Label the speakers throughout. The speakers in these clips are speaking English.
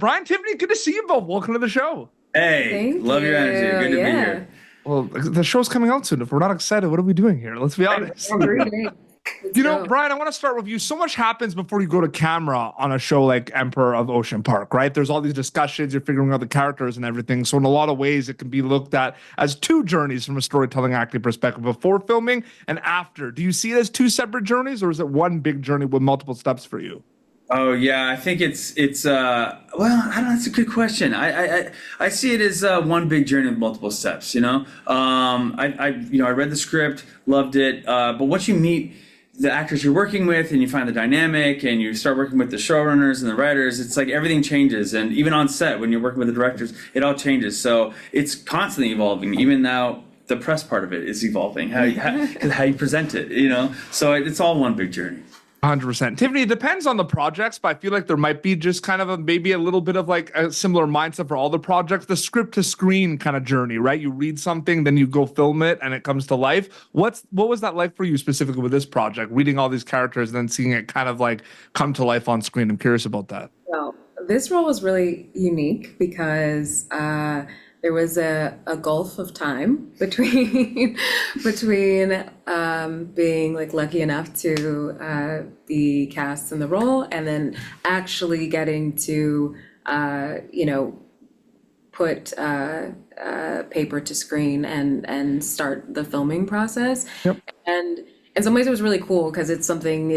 Speaker 1: Bryan, Tiffany, good to see you both. Welcome to the show.
Speaker 2: Hey, love your energy. Good to be here.
Speaker 1: Well, the show's coming out soon. If we're not excited, what are we doing here? Let's be honest. Bryan, I want to start with you. So much happens before you go to camera on a show like Emperor of Ocean Park, right? There's all these discussions, you're figuring out the characters and everything. So in a lot of ways, it can be looked at as two journeys from a storytelling acting perspective, before filming and after. Do you see it as two separate journeys, or is it one big journey with multiple steps for you?
Speaker 2: Oh yeah, I think it's well, I don't know, that's a good question. I see it as one big journey with multiple steps, I read the script, loved it, but once you meet the actors you're working with and you find the dynamic and you start working with the showrunners and the writers, it's like everything changes. And even on set, when you're working with the directors, it all changes. So it's constantly evolving. Even now, the press part of it is evolving, how you present it, So it's all one big journey.
Speaker 1: 100%. Tiffany, it depends on the projects, but I feel like there might be just kind of maybe a little bit of like a similar mindset for all the projects, the script to screen kind of journey, right? You read something, then you go film it and it comes to life. What was that like for you specifically with this project, reading all these characters and then seeing it kind of like come to life on screen? I'm curious about that.
Speaker 3: Well, this role was really unique because there was a gulf of time between being like lucky enough to be cast in the role and then actually getting to put paper to screen and start the filming process.
Speaker 1: Yep.
Speaker 3: And in some ways it was really cool because it's something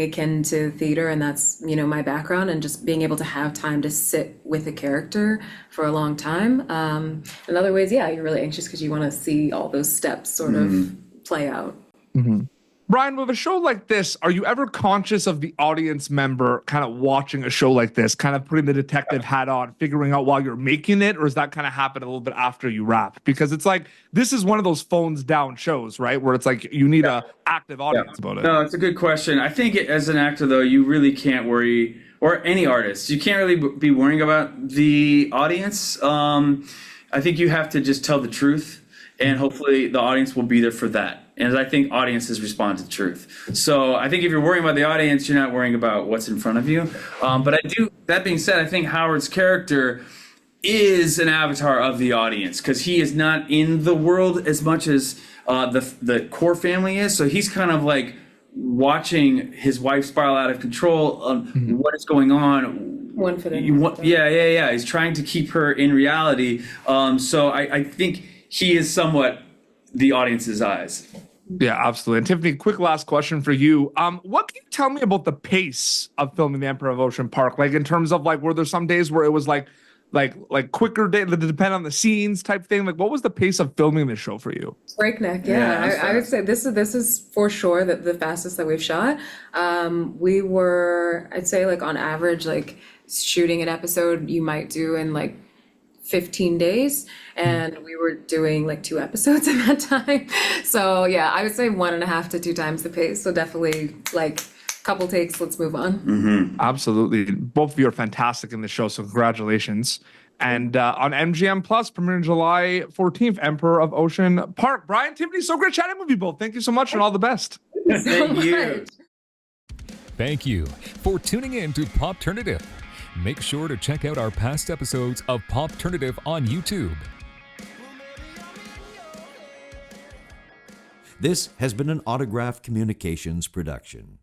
Speaker 3: akin to theater, and that's, my background, and just being able to have time to sit with a character for a long time. In other ways, yeah, you're really anxious because you want to see all those steps sort of play out.
Speaker 1: Mm-hmm. Bryan, with a show like this, are you ever conscious of the audience member kind of watching a show like this, kind of putting the detective hat on, figuring out while you're making it, or does that kind of happen a little bit after you wrap? Because it's like, this is one of those phones down shows, right? Where it's like, you need a active audience about it.
Speaker 2: No, it's a good question. I think as an actor, though, you really can't worry, or any artist, you can't really be worrying about the audience. I think you have to just tell the truth, and hopefully the audience will be there for that. And I think audiences respond to truth. So I think if you're worrying about the audience, you're not worrying about what's in front of you. But that being said, I think Howard's character is an avatar of the audience because he is not in the world as much as the core family is. So he's kind of like watching his wife spiral out of control. What is going on?
Speaker 3: One foot in.
Speaker 2: Yeah. He's trying to keep her in reality. So I think he is somewhat the audience's eyes.
Speaker 1: Yeah, absolutely. And Tiffany, quick last question for you. What can you tell me about the pace of filming The Emperor of Ocean Park? Like in terms of like, were there some days where it was like quicker day, depend on the scenes type thing? Like, what was the pace of filming this show for you?
Speaker 3: Breakneck, yeah. I would say this is for sure the fastest that we've shot. We were, I'd say, like on average, like shooting an episode you might do in like 15 days, and we were doing like 2 episodes in that time. So yeah, I would say 1.5 to 2 times the pace. So definitely like couple takes, let's move on.
Speaker 1: Absolutely. Both of you are fantastic in the show, so congratulations. And on MGM Plus, premiering July 14th, Emperor of Ocean Park. Bryan, Tiffany, so great chatting with you both. Thank you so much and all the best.
Speaker 2: Thank you.
Speaker 4: Thank you for tuning in to Popternative. Make sure to check out our past episodes of Popternative on YouTube.
Speaker 5: This has been an Autograph Communications production.